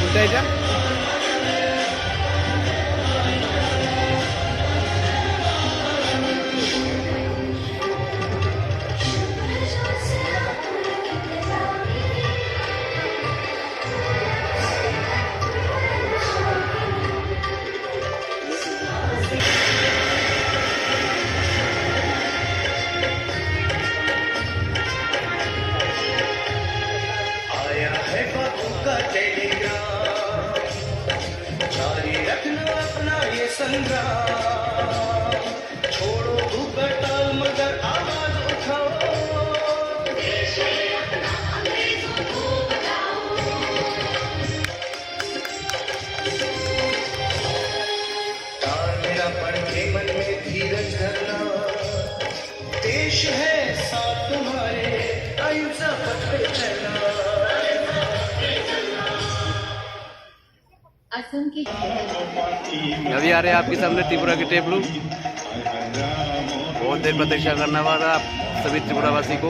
কোথায় এটা? आया है बातों का टेलीग्राम, जारी रखना अपना ये संग्राम। छोड़ो घूंघटाल मगर आवाज उठाओ, तार मेरा पढ़ के मन में धीरज धरना। देश है साथ तुम्हारे, अहिंसा पथ पे चलना। असम की अभी आ रहे हैं आपके सामने त्रिपुरा के टेबलू। बहुत देर प्रतीक्षा करना पड़ा आप सभी त्रिपुरावासी को।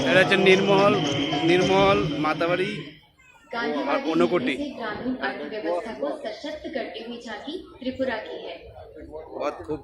এটা হচ্ছে नीरमहल माताबाड़ी और ऊनकोटी। ग्रामीण अर्थव्यवस्था को सशक्त करती हुई झांकी त्रिपुरा की है। बहुत खूब